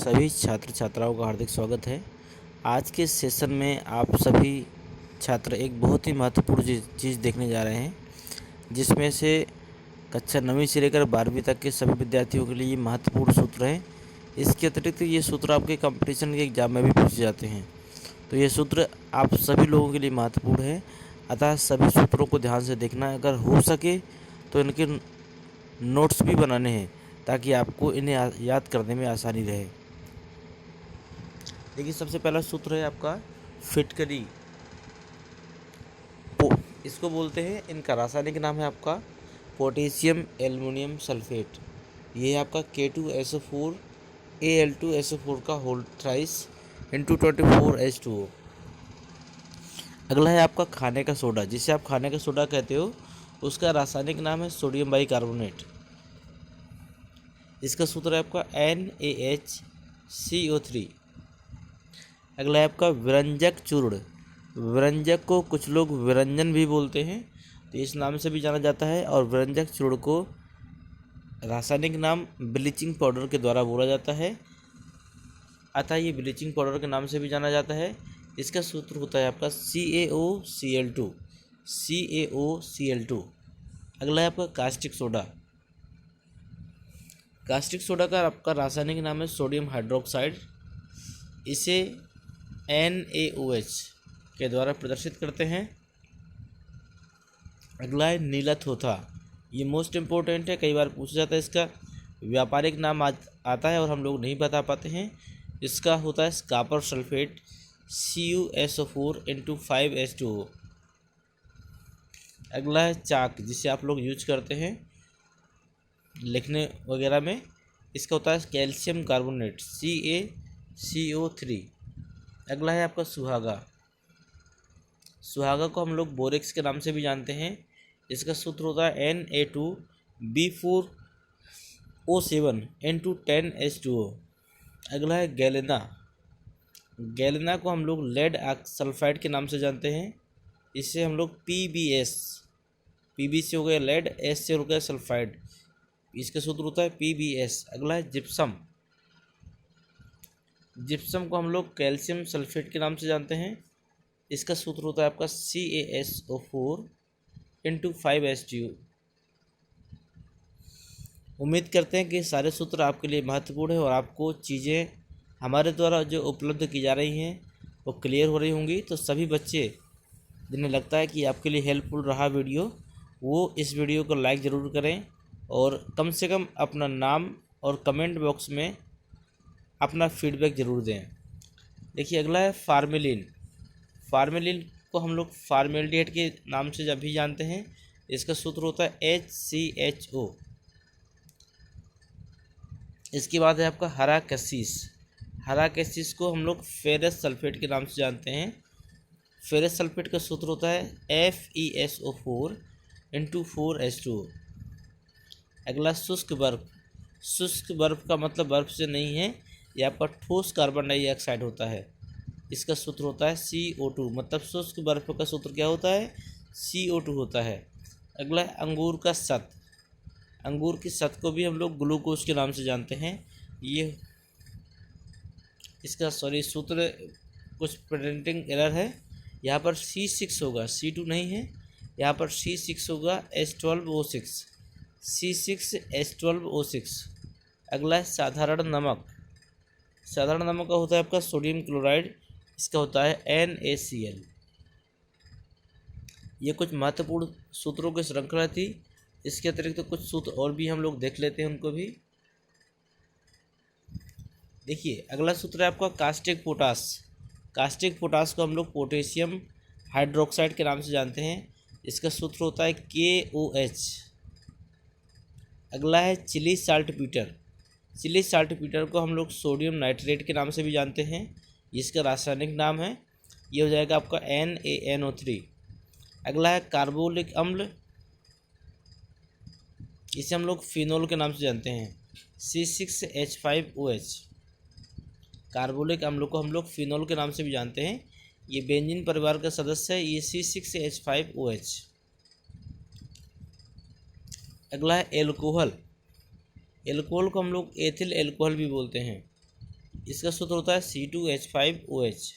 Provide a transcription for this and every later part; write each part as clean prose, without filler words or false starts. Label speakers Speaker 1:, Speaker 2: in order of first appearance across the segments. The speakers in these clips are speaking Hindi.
Speaker 1: सभी छात्र छात्राओं का हार्दिक स्वागत है। आज के सेशन में आप सभी छात्र एक बहुत ही महत्वपूर्ण चीज़ देखने जा रहे हैं, जिसमें से कक्षा 9वीं से लेकर 12वीं तक के सभी विद्यार्थियों के लिए महत्वपूर्ण सूत्र हैं। इसके अतिरिक्त ये सूत्र आपके कंपटीशन के एग्जाम में भी पूछे जाते हैं, तो ये सूत्र आप सभी लोगों के लिए महत्वपूर्ण है। अतः सभी सूत्रों को ध्यान से देखना, अगर हो सके तो इनके नोट्स भी बनाने हैं ताकि आपको इन्हें याद करने में आसानी रहे। देखिए, सबसे पहला सूत्र है आपका फिटकरी। इसको बोलते हैं, इनका रासायनिक नाम है आपका पोटेशियम एल्युमिनियम सल्फेट। ये है आपका K2SO4 Al2SO4 का होल थ्राइस इंटू 24H2O। अगला है आपका खाने का सोडा, जिसे आप खाने का सोडा कहते हो, उसका रासायनिक नाम है सोडियम बाइकार्बोनेट। इसका सूत्र है आपका NaHCO3। अगला है आपका विरंजक चूर्ण। विरंजक को कुछ लोग विरंजन भी बोलते हैं, तो इस नाम से भी जाना जाता है। और विरंजक चूर्ण को रासायनिक नाम ब्लीचिंग पाउडर के द्वारा बोला जाता है, अतः ये ब्लीचिंग पाउडर के नाम से भी जाना जाता है। इसका सूत्र होता है आपका CaOCl2। अगला है आपका कास्टिक सोडा। कास्टिक सोडा का आपका रासायनिक नाम है सोडियम हाइड्रोक्साइड। इसे NaOH के द्वारा प्रदर्शित करते हैं। अगला है नीला थोथा। ये मोस्ट इम्पोर्टेंट है, कई बार पूछा जाता है। इसका व्यापारिक नाम आता है और हम लोग नहीं बता पाते हैं। इसका होता है copper sulphate CuSO4 into 5H2O। अगला है चाक, जिसे आप लोग यूज करते हैं लिखने वगैरह में। इसका होता है कैल्शियम कार्बोनेट CaCO3। अगला है आपका सुहागा। सुहागा को हम लोग बोरेक्स के नाम से भी जानते हैं। इसका सूत्र होता है Na2B4O7 इंटू 10H2O। अगला है गैलेना। गैलेना को हम लोग लेड सल्फाइड के नाम से जानते हैं। इससे हम लोग PbS, PB से हो गया लेड, S से हो गया सल्फाइड, इसका सूत्र होता है PbS। अगला है जिप्सम। जिप्सम को हम लोग कैल्शियम सल्फेट के नाम से जानते हैं। इसका सूत्र होता है आपका CaSO4 इंटू 5H2O। उम्मीद करते हैं कि सारे सूत्र आपके लिए महत्वपूर्ण है और आपको चीज़ें हमारे द्वारा जो उपलब्ध की जा रही हैं वो क्लियर हो रही होंगी। तो सभी बच्चे जिन्हें लगता है कि आपके लिए हेल्पफुल रहा वीडियो, वो इस वीडियो को लाइक ज़रूर करें और कम से कम अपना नाम और कमेंट बॉक्स में अपना फीडबैक ज़रूर दें। देखिए, अगला है फार्मेलिन। फार्मेलिन को हम लोग फार्मेल्डिहाइड के नाम से जब भी जानते हैं। इसका सूत्र होता है HCHO। इसके बाद है आपका हरा कशीस। हरा कशीस को हम लोग फेरस सल्फेट के नाम से जानते हैं। फेरस सल्फेट का सूत्र होता है FeSO4 इंटू 4H2O। अगला शुष्क बर्फ। शुष्क बर्फ का मतलब बर्फ से नहीं है, ये आपका ठोस कार्बन डाइऑक्साइड होता है। इसका सूत्र होता है CO2। मतलब शुष्क बर्फ का सूत्र क्या होता है? CO2 होता है। अगला है अंगूर का सत। अंगूर की सत को भी हम लोग ग्लूकोज के नाम से जानते हैं। ये इसका सूत्र कुछ प्रिंटिंग एरर है। यहाँ पर C6 होगा, C2 नहीं है। यहाँ पर C6 होगा, H12O6, C6H12O6। अगला है साधारण नमक। साधारण नमक का होता है आपका सोडियम क्लोराइड। इसका होता है NaCl। ये कुछ महत्वपूर्ण सूत्रों की श्रृंखला थी। इसके अतिरिक्त कुछ सूत्र और भी हम लोग देख लेते हैं, उनको भी देखिए। अगला सूत्र है आपका कास्टिक पोटास। कास्टिक पोटास को हम लोग पोटेशियम हाइड्रोक्साइड के नाम से जानते हैं। इसका सूत्र होता है KOH। अगला है chili saltpeter. Chili saltpeter को हम लोग सोडियम नाइट्रेट के नाम से भी जानते हैं। इसका रासायनिक नाम है, ये हो जाएगा आपका NaNO3। अगला है कार्बोलिक अम्ल। इसे हम लोग फिनोल के नाम से जानते हैं, C6H5OH। कार्बोलिक अम्ल को हम लोग फिनोल के नाम से भी जानते हैं। ये बेंजीन परिवार का सदस्य है, ये C6H5OH। अगला है एल्कोहल। एल्कोहल को हम लोग एथिल एल्कोहल भी बोलते हैं। इसका सूत्र होता है C2H5OH।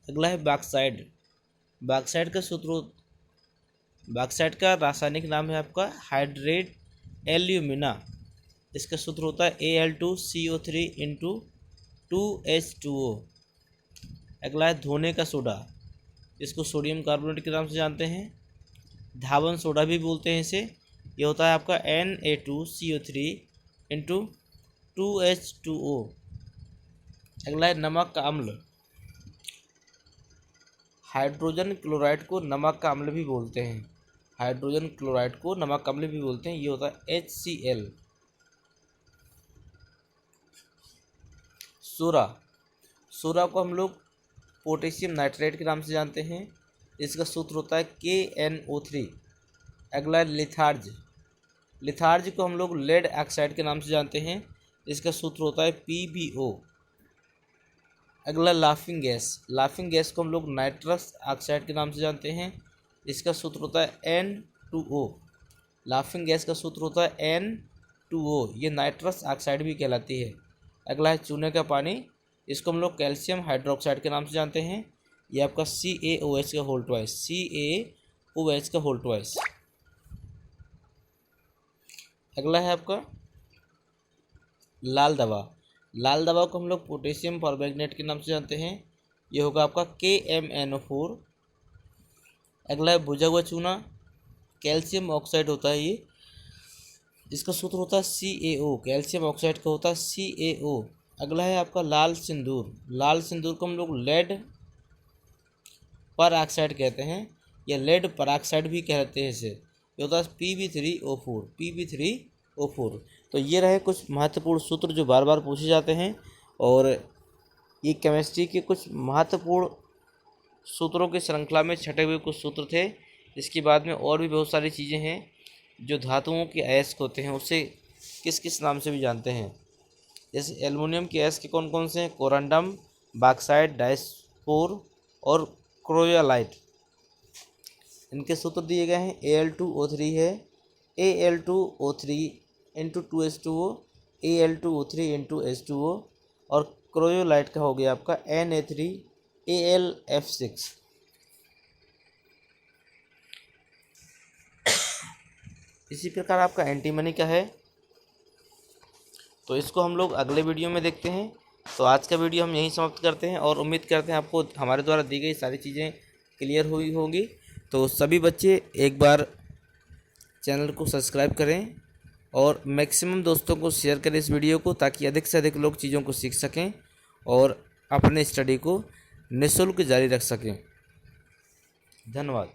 Speaker 1: अगला है बॉक्साइड। बॉक्साइड का रासायनिक नाम है आपका हाइड्रेट एल्यूमिना। इसका सूत्र होता है Al2CO3 इंटू 2H2O। अगला है धोने का सोडा। इसको सोडियम कार्बोनेट के नाम से जानते हैं, धावन सोडा भी बोलते हैं इसे। ये होता है आपका Na2CO3 इंटू 2H2O। अगला है नमक का अम्ल। हाइड्रोजन क्लोराइड को नमक का अम्ल भी बोलते हैं, हाइड्रोजन क्लोराइड को नमक का अम्ल भी बोलते हैं। ये होता है HCl। सोरा को हम लोग पोटेशियम नाइट्रेट के नाम से जानते हैं। इसका सूत्र होता है KNO3। अगला है लिथार्ज को हम लोग लेड ऑक्साइड के नाम से जानते हैं। इसका सूत्र होता है PbO। अगला लाफिंग गैस को हम लोग नाइट्रस ऑक्साइड के नाम से जानते हैं। इसका सूत्र होता है N2O। लाफिंग गैस का सूत्र होता है N2O। ये नाइट्रस ऑक्साइड भी कहलाती है। अगला है चूने का पानी। इसको हम लोग कैल्शियम हाइड्रोक्साइड के नाम से जानते हैं। ये आपका CaOH का होल ट्वाइस। अगला है आपका लाल दवा को हम लोग पोटेशियम परमैंगनेट के नाम से जानते हैं। ये होगा आपका KMnO4। अगला है भुजा हुआ चूना, कैल्शियम ऑक्साइड होता है ये। इसका सूत्र होता है CaO। कैल्शियम ऑक्साइड का होता है CaO। अगला है आपका लाल सिंदूर को हम लोग लेड पर ऑक्साइड कहते हैं, या लेड परऑक्साइड भी कहते हैं इसे। ये होता है Pb3O4। तो ये रहे कुछ महत्वपूर्ण सूत्र जो बार बार पूछे जाते हैं, और ये केमिस्ट्री के कुछ महत्वपूर्ण सूत्रों की श्रृंखला में छटे हुए कुछ सूत्र थे। इसके बाद में और भी बहुत सारी चीज़ें हैं जो धातुओं के अयस्क होते हैं, उसे किस किस नाम से भी जानते हैं। जैसे एल्युमिनियम के अयस्क कौन कौन से हैं? कोरंडम, बॉक्साइट, डायस्पोर और क्रोयोलाइट। इनके सूत्र दिए गए हैं। Al2O3 है Al2O3 into 2H2O, Al2O3 into H2O, और क्रोयोलाइट का हो गया आपका Na3AlF6। इसी प्रकार आपका एंटीमनी का है, तो इसको हम लोग अगले वीडियो में देखते हैं। तो आज का वीडियो हम यहीं समाप्त करते हैं, और उम्मीद करते हैं आपको हमारे द्वारा दी गई सारी चीज़ें क्लियर हुई होंगी। तो सभी बच्चे एक बार चैनल को सब्सक्राइब करें और मैक्सिमम दोस्तों को शेयर करें इस वीडियो को, ताकि अधिक से अधिक लोग चीज़ों को सीख सकें और अपने स्टडी को निःशुल्क जारी रख सकें। धन्यवाद।